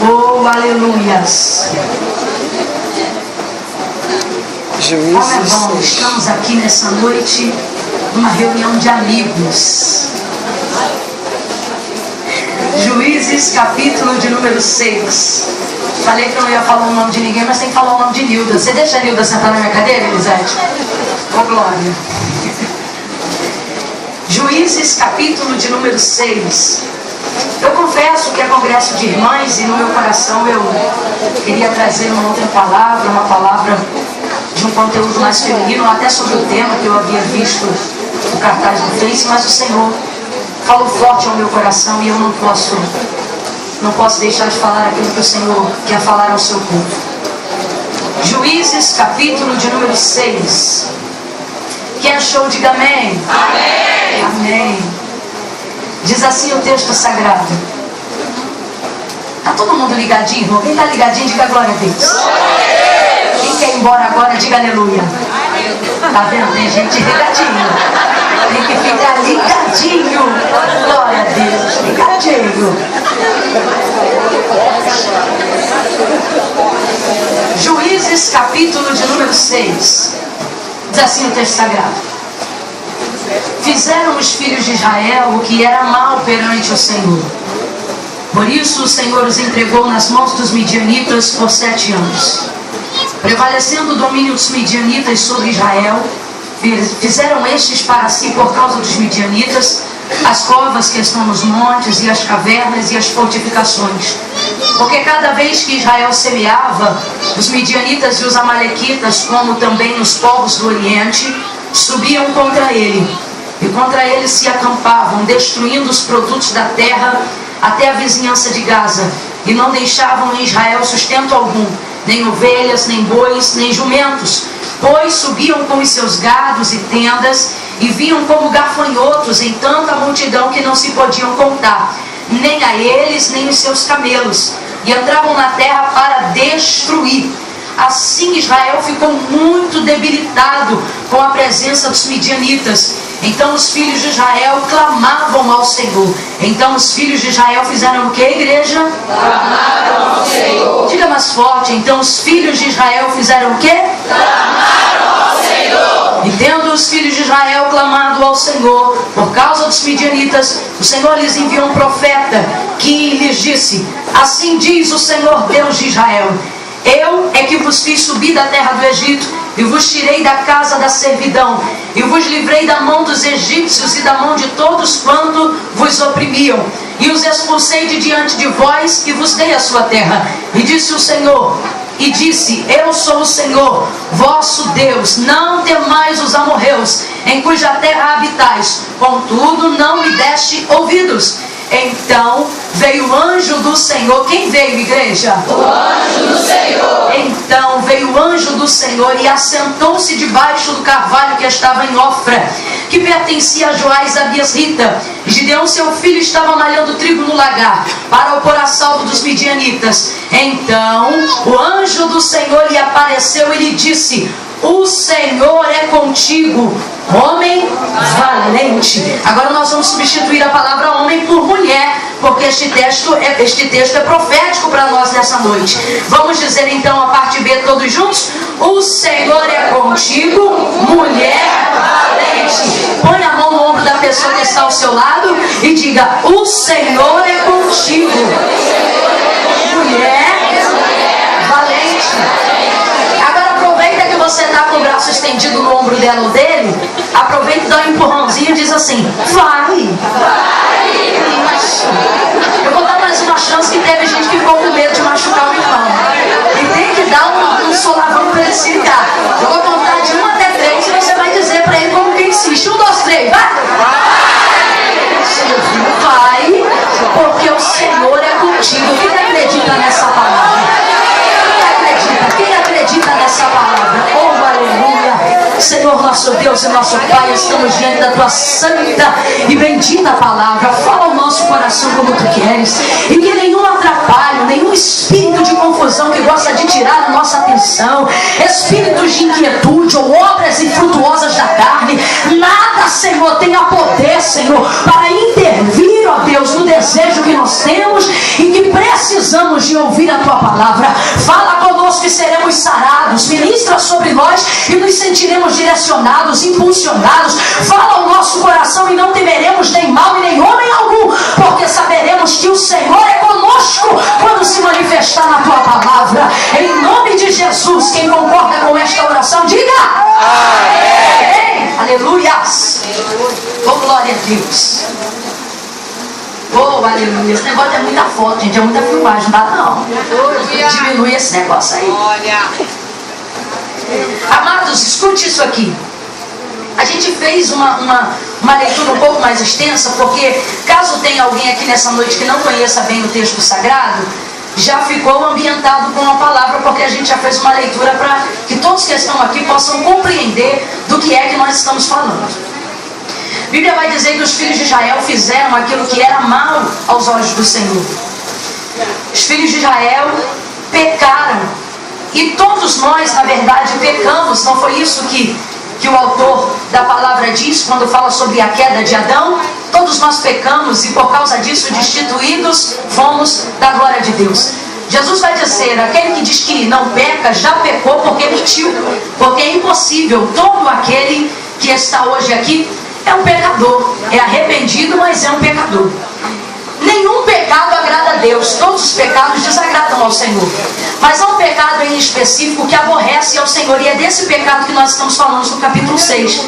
Oh, aleluias. Como é bom, estamos aqui nessa noite, numa reunião de amigos. Juízes, capítulo de número 6. Falei que eu não ia falar o nome de ninguém, mas tem que falar o nome de Nilda. Você deixa a Nilda sentar na minha cadeira, Elisete? Ô, glória. Juízes, capítulo de número 6. Eu confesso que é congresso de irmãs e no meu coração eu queria trazer uma outra palavra, uma palavra de um conteúdo mais feminino, até sobre o tema que eu havia visto no cartaz do Face, mas o Senhor falou forte ao meu coração e eu não posso deixar de falar aquilo que o Senhor quer falar ao seu povo. Juízes, capítulo de número 6. Quem achou, diga amém. Amém. Amém. Diz assim o texto sagrado. Está todo mundo ligadinho, irmão? Quem está ligadinho, diga glória a Deus. Quem quer ir embora agora, diga aleluia. Está vendo? Tem gente ligadinho. Tem que ficar ligadinho. Glória a Deus. Ligadinho. Juízes, capítulo de número 6. Diz assim o texto sagrado. Fizeram os filhos de Israel o que era mal perante o Senhor. Por isso o Senhor os entregou nas mãos dos midianitas por 7 anos. Prevalecendo o domínio dos midianitas sobre Israel, fizeram estes para si, por causa dos midianitas, as covas que estão nos montes, e as cavernas, e as fortificações. Porque cada vez que Israel semeava, os midianitas e os amalequitas, como também os povos do Oriente, subiam contra ele. E contra ele se acampavam, destruindo os produtos da terra até a vizinhança de Gaza. E não deixavam em Israel sustento algum, nem ovelhas, nem bois, nem jumentos, pois subiam com os seus gados e tendas, e vinham como gafanhotos em tanta multidão que não se podiam contar, nem a eles, nem os seus camelos, e entravam na terra para destruir. Assim Israel ficou muito debilitado com a presença dos midianitas. Então os filhos de Israel clamavam ao Senhor. Então os filhos de Israel fizeram o que, igreja? Clamaram ao Senhor. Diga mais forte. Então os filhos de Israel fizeram o que? Clamaram ao Senhor. E tendo os filhos de Israel clamado ao Senhor por causa dos midianitas, o Senhor lhes enviou um profeta que lhes disse: assim diz o Senhor Deus de Israel: eu é que vos fiz subir da terra do Egito, e vos tirei da casa da servidão, e vos livrei da mão dos egípcios e da mão de todos quanto vos oprimiam, e os expulsei de diante de vós, e vos dei a sua terra. E disse o Senhor, e disse: eu sou o Senhor, vosso Deus, não temais os amorreus, em cuja terra habitais, contudo não me deste ouvidos. Então veio o anjo do Senhor. Quem veio, igreja? O anjo do Senhor. Então veio o anjo do Senhor e assentou-se debaixo do carvalho que estava em Ofra, que pertencia a Joás Abiesrita. E Gideão seu filho estava malhando trigo no lagar, para o pôr a salvo dos midianitas. Então o anjo do Senhor lhe apareceu e lhe disse: o Senhor é contigo, homem valente. Agora nós vamos substituir a palavra homem por mulher, porque este texto é profético para nós nessa noite. Vamos dizer então a parte B todos juntos: o Senhor é contigo, mulher valente. Põe a mão no ombro da pessoa que está ao seu lado e diga: o Senhor é contigo, mulher valente. Aproveita que você está com o braço estendido no ombro dela ou dele, aproveita e dá um empurrãozinho e diz assim: vai! Isso. Eu vou dar mais uma chance, que teve gente que ficou com medo de machucar o irmão. E tem que dar um solavão para ele se ligar. Eu vou contar de 1 até 3 e você vai dizer para ele como que insiste. 1, 2, 3, vai! Vai, porque o Senhor é contigo. Quem acredita nessa palavra? Quem acredita nessa palavra? Oh, aleluia! Senhor nosso Deus e nosso Pai, estamos diante da tua santa e bendita palavra. Fala ao nosso coração como tu queres, e que nenhum atrapalho, nenhum espírito de confusão que gosta de tirar a nossa atenção, espíritos de inquietude ou obras infrutuosas da carne, nada Senhor, tenha poder, Senhor, para intervir, ó Deus, no desejo que nós temos e que precisamos de ouvir a Tua palavra. Fala conosco e seremos sarados. Ministra sobre nós e nos sentiremos direcionados, impulsionados. Fala ao nosso coração e não temeremos nem mal e nem homem algum, porque saberemos que o Senhor é conosco quando se manifestar na Tua palavra. Em nome de Jesus, quem concorda com esta oração, diga amém. Aleluias. Oh, glória a Deus. Oh, aleluia. Esse negócio é muita foto, gente. É muita filmagem. Não dá não. Diminui esse negócio aí. Amados, escute isso aqui. A gente fez uma leitura um pouco mais extensa, porque caso tenha alguém aqui nessa noite que não conheça bem o texto sagrado, já ficou ambientado com a palavra, porque a gente já fez uma leitura para que todos que estão aqui possam compreender do que é que nós estamos falando. A Bíblia vai dizer que os filhos de Israel fizeram aquilo que era mal aos olhos do Senhor. Os filhos de Israel pecaram. E todos nós, na verdade, pecamos. Não foi isso que o autor da palavra diz quando fala sobre a queda de Adão? Todos nós pecamos e por causa disso destituídos fomos da glória de Deus. Jesus vai dizer, aquele que diz que não peca, já pecou porque mentiu. Porque é impossível. Todo aquele que está hoje aqui é um pecador. É arrependido, mas é um pecador. Nenhum pecado agrada a Deus. Todos os pecados desagradam ao Senhor. Mas há um pecado em específico que aborrece ao Senhor. E é desse pecado que nós estamos falando no capítulo 6.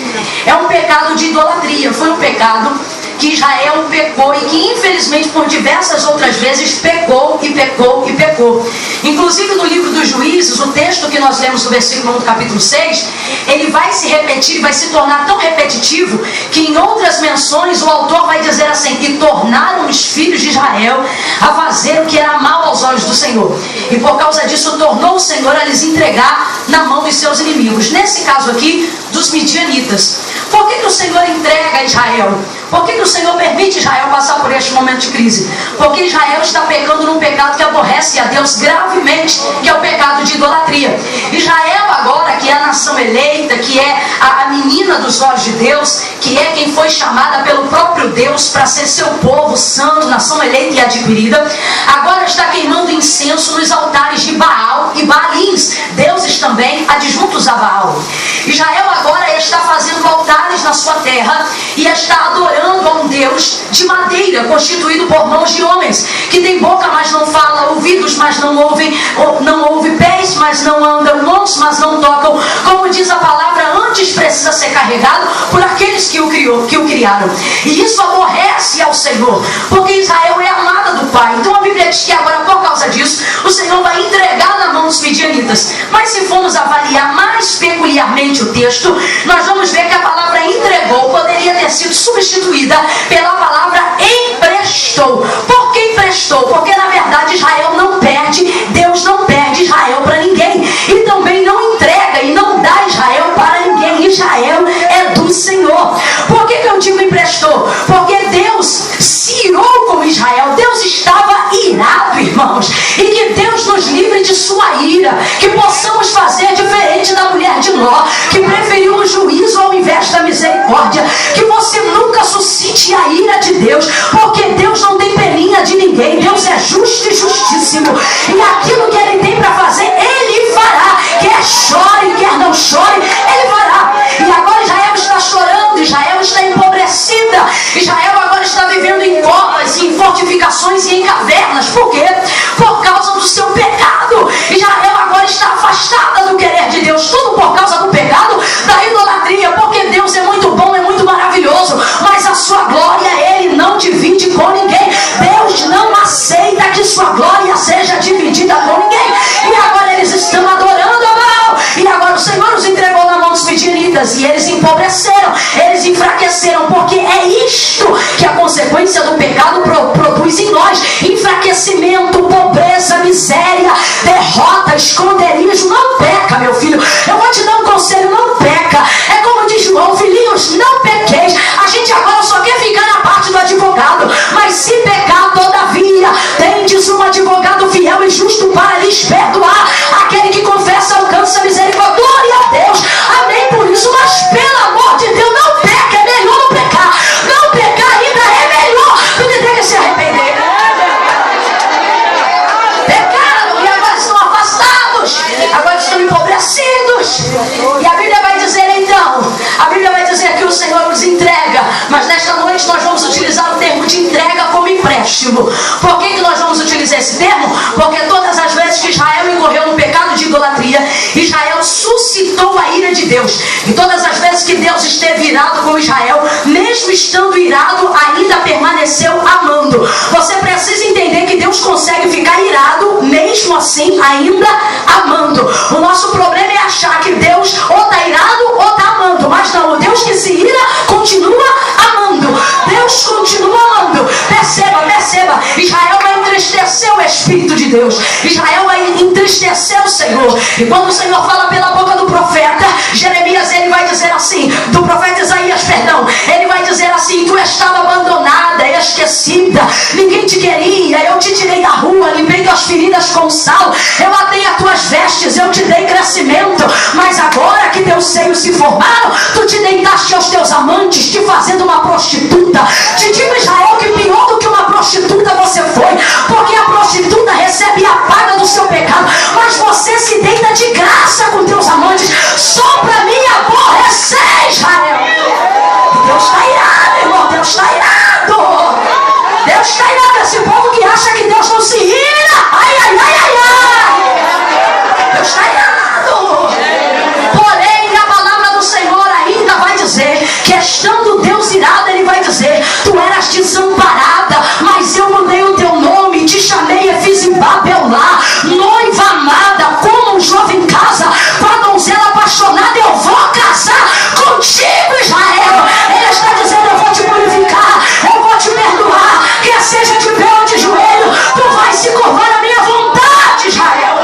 É um pecado de idolatria. Foi um pecado que Israel pecou e que infelizmente por diversas outras vezes pecou e pecou e pecou. Inclusive no livro dos Juízes, o texto que nós lemos no versículo 1 do capítulo 6, ele vai se repetir, vai se tornar tão repetitivo que em outras menções o autor vai dizer assim: e tornaram os filhos de Israel a fazer o que era mal aos olhos do Senhor, e por causa disso tornou o Senhor a lhes entregar na mão dos seus inimigos. Nesse caso aqui, dos midianitas. Por que o Senhor entrega a Israel? Por que o Senhor permite Israel passar por este momento de crise? Porque Israel está pecando num pecado que aborrece a Deus gravemente, que é o pecado de idolatria. Israel agora, que é a nação eleita, que é a menina dos olhos de Deus, que é quem foi chamada pelo próprio Deus para ser seu povo santo, nação eleita e adquirida, agora está queimando incenso nos altares de Baal e Baalins, deuses também adjuntos a Baal. Israel agora está fazendo altares na sua terra e está adorando a um Deus de madeira, constituído por mãos de homens, que tem boca, mas não fala, ouvidos, mas não ouvem, pés, mas não andam, mãos, mas não tocam. Como diz a palavra, antes precisa ser carregado por aqueles que o criaram. E isso aborrece ao Senhor, porque Israel é amada do Pai. Então a Bíblia diz que agora, por causa disso, o Senhor vai entregar na mão dos midianitas. Mas se formos avaliar mais peculiarmente o texto, nós vamos ver que a palavra entregou poderia ter sido substituída pela palavra emprestou. Por que emprestou? Porque na verdade Israel não perde, Deus não perde Israel para ninguém, e também não entrega e não dá Israel para ninguém. Israel é do Senhor. Por que eu digo emprestou? Porque Deus se irou com Israel. Deus estava irado, irmãos, e que Deus nos livre de sua ira, que possamos fazer diferente da mulher de Ló, que preferiu o juízo ao invés da misericórdia. Que você nunca suscite a ira de Deus, porque Deus não tem peninha de ninguém. Deus é justo e justíssimo, e aquilo que Ele tem para fazer, Ele fará. Quer chore, quer não chore, Ele fará. E agora Israel está chorando, Israel está empobrecida, Israel agora está vivendo em covas, em fortificações e em cavernas. Por quê? Por causa do seu pecado. Israel agora está afastada do querer de Deus, tudo por causa do pecado, da idolatria. Porque Deus é muito bom, é muito maravilhoso, mas a sua glória Ele não divide com ninguém. Deus não aceita que sua glória seja dividida com ninguém. E agora eles estão adorando a Baal, e agora o Senhor os entregou na mão dos midianitas, e eles empobreceram, eles enfraqueceram, porque é isto que a consequência do pecado produz em nós: enfraquecimento, pobreza, miséria, derrota, esconderijo. Não peca, meu filho. Eu vou te dar um conselho: não peca. É como diz João: filhinhos, não pequeis. A gente agora só quer ficar na parte do advogado, mas se pecar, todavia tendes um advogado fiel e justo para lhes perdoar. Aquele que confessa alcança misericórdia. Glória a Deus, amém por isso. Mas pelo amor de Deus, não peca. É melhor legítimo. Por que nós vamos utilizar esse termo? Porque todas as vezes que Israel incorreu no pecado de idolatria, Israel suscitou a ira de Deus. E todas as vezes que Deus esteve irado com Israel, mesmo estando irado, ainda permaneceu amando. Você precisa entender que Deus consegue ficar irado, mesmo assim, ainda amando. O nosso problema é achar que Deus ou está irado ou está amando. Mas não, o Deus que se ira continua amando. Deus continua amando. Perceba. Israel vai entristecer o Espírito de Deus. Israel vai entristecer o Senhor. E quando o Senhor fala pela boca do profeta Jeremias, ele vai dizer assim, do profeta Isaías, perdão, ele vai dizer assim: tu estava abandonada, esquecida, ninguém te queria, eu te tirei da rua, limpei tuas feridas com sal, eu atei as tuas vestes, eu te dei crescimento, mas agora que teus seios se formaram, tu te deitaste aos teus amantes, te fazendo uma prostituta. Te digo, Israel, que pior do que uma prostituta você foi, porque a prostituta recebe a paga do seu pecado, mas você se deita de graça com teus amantes, só para me aborrecer, Israel. Deus está irado, irmão, Deus está irado. Deus está irado. Esse povo que acha que Deus não se ira, ai. Deus está irado. Porém, a palavra do Senhor ainda vai dizer que, estando Deus irado, ele vai dizer: tu eras desamparada, mas eu mudei o teu nome, te chamei Efizibabel lá, noiva amada, como um jovem casa, com a donzela apaixonada, eu vou casar contigo, Israel. Ele está dizendo: eu vou te purificar, eu vou te perdoar, quer seja de pé ou de joelho, tu vais se curvar à minha vontade, Israel.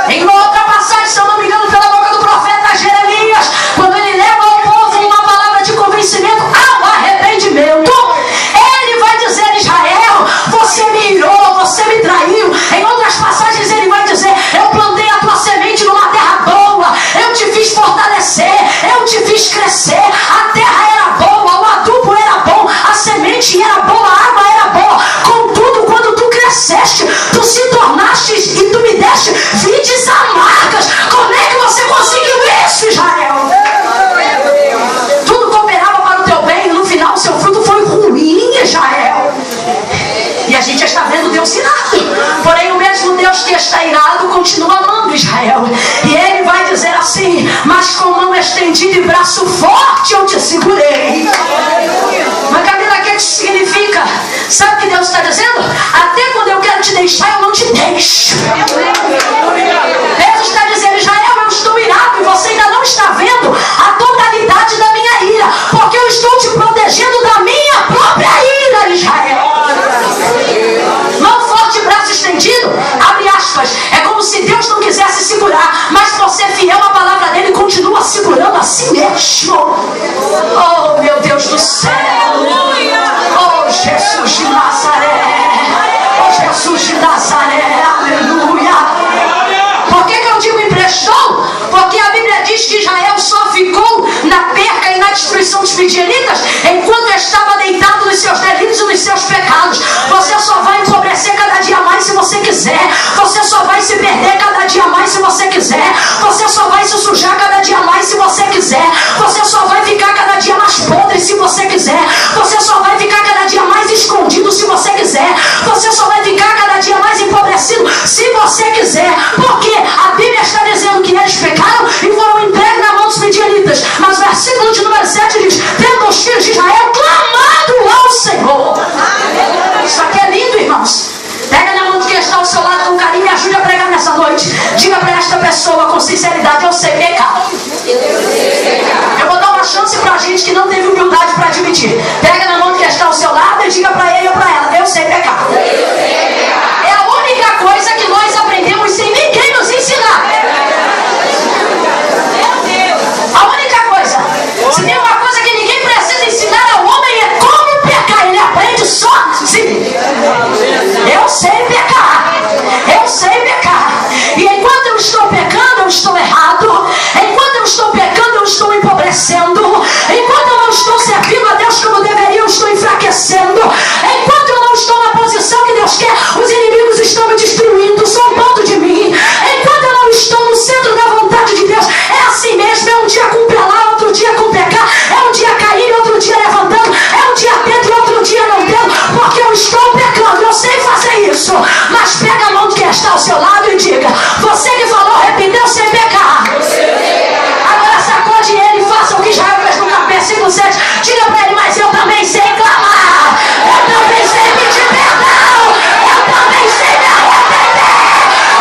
Em uma outra passagem, se eu não me engano, pela boca do profeta Jeremias, quando ele leva ao povo uma palavra de convencimento ao arrependimento, ele vai dizer: Israel, você me irou, você me traiu. Em outras passagens ele vai dizer: eu plantei a tua semente numa terra boa, eu te fiz fortalecer, eu te fiz crescer, a terra era boa, o adubo era bom, a semente era boa, a água era boa. Contudo, quando tu cresceste, tu se tornaste e tu me deste vides amargas. Como é que você conseguiu isso, Israel? Tudo cooperava para o teu bem, e no final o seu fruto foi ruim, Israel. E a gente está vendo Deus irado. Porém, o mesmo Deus que está irado continua amando Israel. E ele vai dizer assim: mas com mão estendida e braço forte eu te segurei. Mas Camila, o que isso significa? Sabe o que Deus está dizendo? Até quando eu quero te deixar, eu não te deixo. Deus está dizendo: Israel, eu estou irado e você ainda não está vendo a totalidade da minha ira, porque eu estou te protegendo da minha própria ira, Israel. Mão forte, braço estendido, abre aspas, é como se Deus não quisesse segurar, mas você, fiel à palavra dele, continua segurando a si mesmo. Oh, meu Deus do céu. Oh, Jesus de Nazaré. Oh, Jesus de Nazaré. Aleluia. Por que eu digo emprestou? Porque a Bíblia diz que Israel só ficou na perca e na destruição dos midianitas enquanto estava deitado nos seus delitos e nos seus pecados. Você só vai empobrecer cada dia mais se você quiser. Você só vai se perder cada dia mais se você quiser. Você só vai se sujar cada dia mais se você quiser. Você só vai ficar cada dia mais podre se você quiser. Você só vai ficar cada dia mais escondido se você quiser. Você só vai ficar cada dia mais empobrecido se você quiser. Porque a Bíblia está dizendo que eles pecaram e foram entregues na mão dos midianitas. Mas o versículo de número 7 diz: tendo os filhos de Israel clamado ao Senhor. Isso aqui é lindo, irmãos. Pega na mão de quem está ao seu lado com carinho e ajude a pregar nessa noite. Diga para esta pessoa com sinceridade: eu sei pecar. Eu vou dar uma chance para a gente que não teve humildade para admitir. Pega na mão de quem está ao seu lado e diga para ele ou para ela: eu sei pecar. É a única coisa que nós aprendemos sem ninguém nos ensinar. A única coisa. Se tem uma coisa que ninguém precisa ensinar ao homem, é como pecar. Ele aprende sozinho. Eu sei pecar. Eu sei pecar. E enquanto eu estou pecando, eu estou errado. Enquanto eu estou pecando, eu estou empobrecendo. Enquanto eu não estou servindo a Deus como deveria, eu estou enfraquecendo. Enquanto eu não estou na posição que Deus quer, isso. Mas pega a mão de quem está ao seu lado e diga: você que falou, arrependeu sem pecar. Agora sacode ele e faça o que Israel fez no versículo 7. Diga para ele: mas eu também sei clamar, eu também sei pedir perdão, eu também sei me arrepender,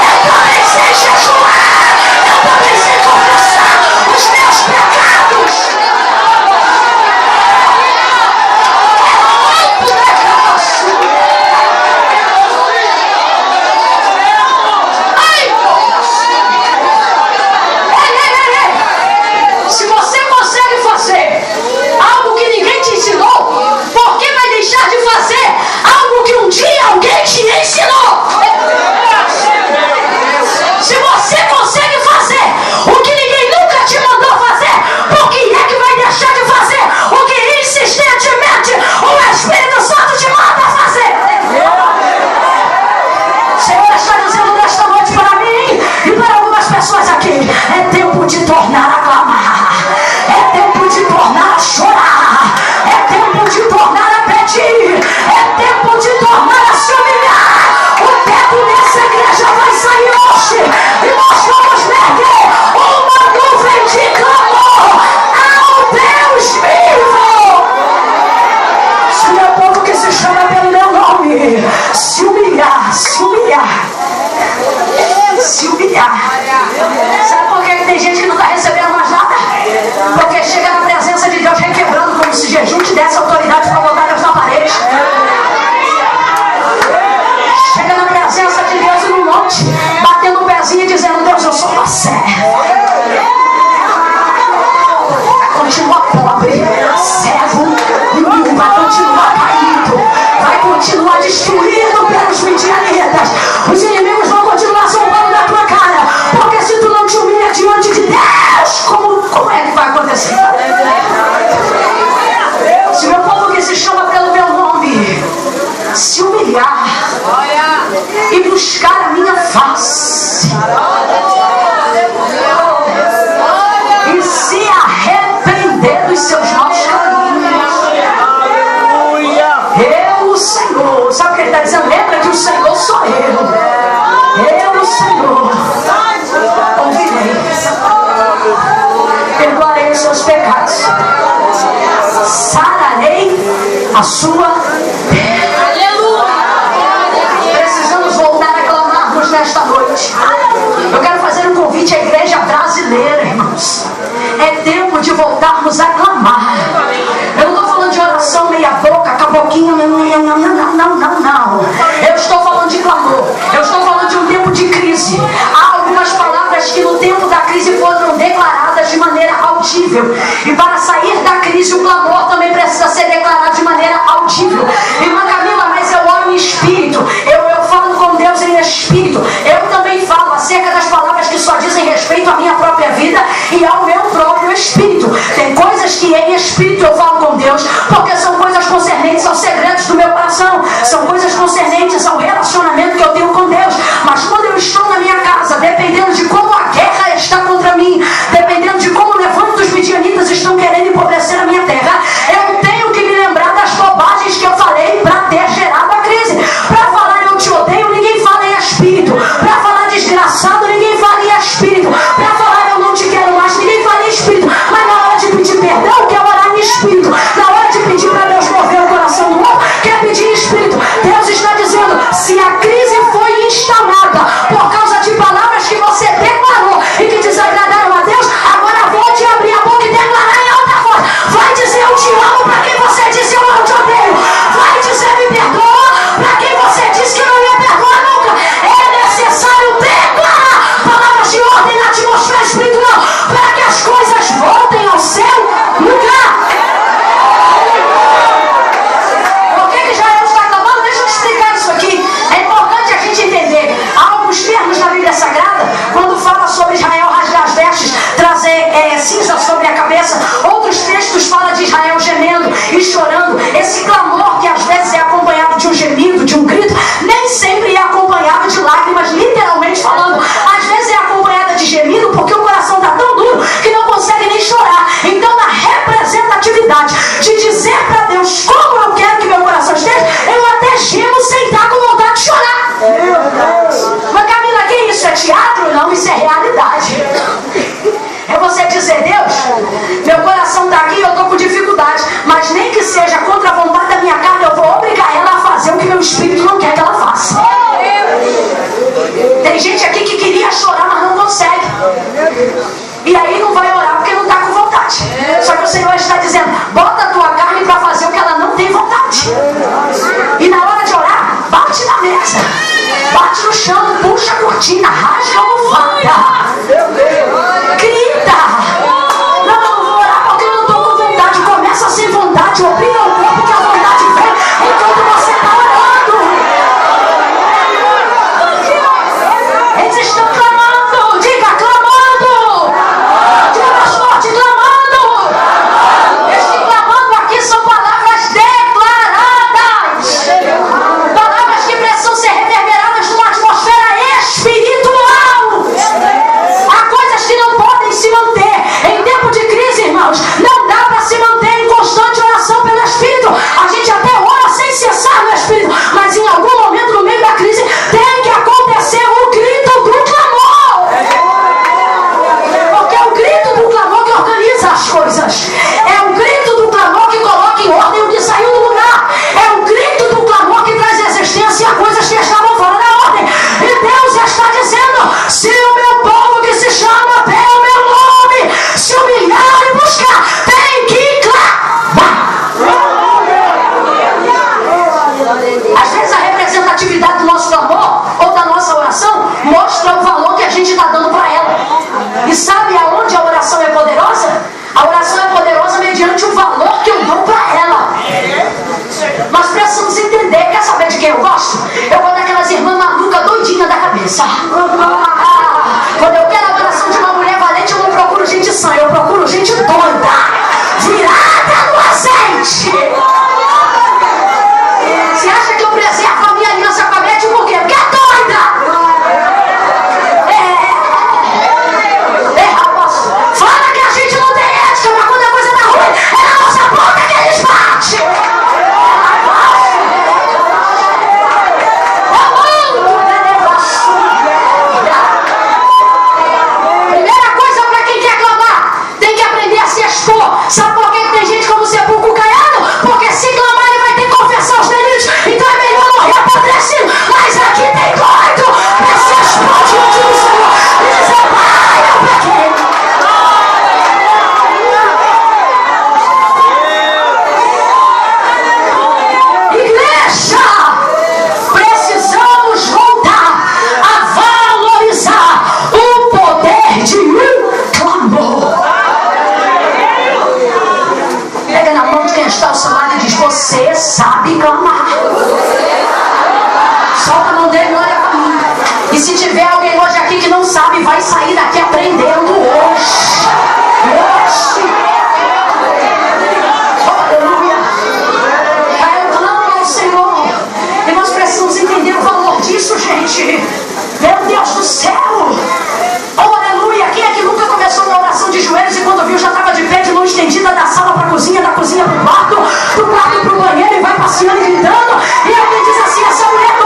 eu também sei jejuar, eu também sei confessar os meus pecados. Se você consegue fazer algo que ninguém te ensinou, por que vai deixar de fazer algo que um dia alguém te ensinou? Se você consegue fazer o que ninguém nunca te mandou fazer, por que é que vai deixar de fazer o que insistentemente o Espírito Santo te manda fazer? O Senhor está dizendo nesta noite para mim e para algumas pessoas aqui: é tempo de tornar a clamar, é tempo de tornar a chorar, é tempo de tornar a pedir, é tempo de tornar a se humilhar. O teto dessa igreja vai sair hoje e nós vamos erguer uma nuvem de clamor ao Deus vivo. Se o meu povo que se chama pelo meu nome se humilhar, se humilhar, se humilhar. Sabe por que tem gente que não está recebendo mais nada? Porque chega na presença de Deus requebrando, como se jejum te desse autoridade para botar Deus na parede. Chega na presença de Deus e no monte, batendo o pezinho e dizendo: Deus, eu sou você. Vai continuar pobre, cego, vai continuar caído, vai continuar destruído pelos midianitas. Os inimigos vão continuar zombando na tua cara, porque se tu não te humilha diante de Deus, como é que vai acontecer? Se meu povo que se chama pelo meu nome se humilhar e buscar a minha face e se arrepender dos seus maus caminhos, eu, o Senhor, sabe o que ele está dizendo? Lembra que o Senhor sou eu, o Senhor, ouvirei, perdoarei os seus pecados, sararei a sua terra. Precisamos voltar a clamarmos nesta noite. Eu quero fazer um convite à igreja brasileira, irmãos. É tempo de voltarmos a clamar. Eu não estou falando de oração meia boca, caboquinho, não. Eu estou falando de clamor. Eu estou falando de um tempo de crise. Há algumas palavras que no tempo da crise foram declaradas de maneira audível. E para sair da crise, o clamor também precisa ser declarado de maneira audível. Irmã Camila, mas eu oro em espírito. Eu falo com Deus em espírito. Eu também falo acerca das palavras que só dizem respeito à minha própria vida e ao meu próprio espírito. Tem coisas que em espírito eu falo com Deus, porque são coisas concernentes aos segredos do meu coração, são coisas concernentes ao relacionamento que eu tenho com Deus. Mas quando eu estou na minha casa, dependendo de como a guerra está contra mim, dependendo de como o levante dos midianitas estão querendo empobrecer a minha terra, eu tenho que me lembrar das bobagens que eu falei para ter gerado a crise. Para falar eu te odeio, ninguém fala em espírito. Para falar desgraçado, ninguém fala em espírito. Para falar eu não te quero mais, ninguém fala em espírito. Mas na hora de pedir perdão, quer orar em espírito. Na hora de pedir para Deus mover o coração do outro, quer pedir em espírito. Deus está dizendo: se a crise foi instalada por causa de palavras que você declarou e que desagradaram a Deus, agora volte a abrir a boca e declarar em alta voz. Vai dizer eu te amo para quem você disse eu não te odeio. Vai dizer me perdoa para quem você disse que não ia perdoar nunca. É necessário declarar palavras de ordem na atmosfera espiritual para que as coisas voltem ao seu lugar. Por que Israel está clamando? Deixa eu te explicar isso aqui. É importante a gente entender. Há alguns termos na Bíblia Sagrada, quando fala sobre Israel rasgar as vestes, trazer cinza sobre a cabeça. Outros textos falam de Israel gemendo e chorando. Esse clamor, que às vezes é acompanhado de um gemido, de um grito, nem sempre é acompanhado de lágrimas, literalmente falando. Às vezes é acompanhada de gemido, porque o coração está tão duro que não consegue nem chorar. Então, na representatividade de dizer para Deus como eu quero que meu coração esteja, eu até gemo sem estar com vontade de chorar. E aí não vai orar porque não está com vontade. Só que o Senhor está dizendo, bota a tua carne para fazer o que ela não tem vontade. E na hora de orar, bate na mesa, bate no chão, puxa a cortina, rasga a almofada, grita. Não, eu vou orar porque eu não estou com vontade. Começa sem vontade, obriga o corpo que a vontade vem enquanto você está orando. Eles estão clamando, diga clamando, diga mais forte, clamando. Este clamando aqui são palavras declaradas, palavras que precisam ser reverberadas numa atmosfera espiritual. Há coisas que não podem se manter em tempo de crise, irmãos. Não dá para se manter em constante oração pelo Espírito. A gente até ora sem cessar no Espírito, mas em algum momento no meio da crise tem que acontecer o grito do clamor, porque é o grito do clamor que organiza as coisas, é o grito do clamor que coloca em ordem o que saiu do lugar, é o grito do clamor que traz existência a coisas que estavam fora da ordem. E Deus está dizendo, se o meu povo que se chama pelo meu nome se humilhar e buscar, tem que clamar. Às vezes a representatividade do nosso clamor ou da nossa oração mostra o valor que a gente está dando para ela. E sabe aonde a oração é poderosa? A oração é poderosa mediante o valor que eu dou para ela. Nós precisamos entender. Quer saber de quem eu gosto? Eu gosto daquelas irmãs malucas doidinhas da cabeça. Quando eu quero a oração de uma mulher valente, eu não procuro gente sã, eu procuro gente doida, virada no azeite. Você acha que eu preservo a minha aliança com a Beth por quê? Porque é doida. Rapaz, fala que a gente não tem ética, mas quando a coisa tá ruim, é na nossa boca que eles batem. Primeira coisa para quem quer clamar, tem que aprender a se expor. Sabe por que tem gente como sepulcro caiado? Porque se clamar ele vai ter que confessar os delitos. Então é melhor morrer apodrecido. Mas aqui tem doido para se expor diante do Senhor e dizer, pai, eu pequei. Igreja, precisamos voltar a valorizar o poder de um clamor. Pega na mão de quem está ao seu lado e diz, você sabe clamar. Solta a mão dele e olha para mim. E se tiver alguém hoje aqui que não sabe, vai sair daqui aprendendo hoje. Aleluia. Eu clamo ao Senhor. E nós precisamos entender o valor disso, gente. Meu Deus do céu. Oh, aleluia. Quem é que nunca começou uma oração de joelhos e quando viu já estava de pé, de mão estendida, da sala para a cozinha, da cozinha para o quarto, do quarto para o banheiro e vai passeando e gritando. E alguém diz assim, essa mulher é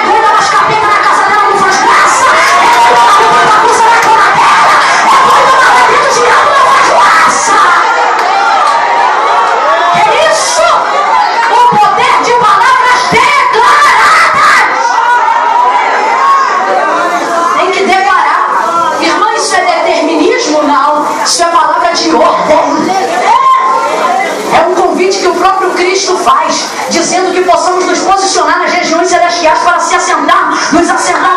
doida, mas capeta na casa dela não faz graça. É doida, mas não bagunça na cama dela. É doida, mas lá dentro de diabo não faz graça. É isso, o poder de palavras declaradas. Tem que declarar. Irmã, isso é determinismo? Não. Isso é palavra de ordem. É um convite que o próprio Cristo faz, dizendo que possamos nos posicionar nas regiões celestiais para se assentar, nos assentar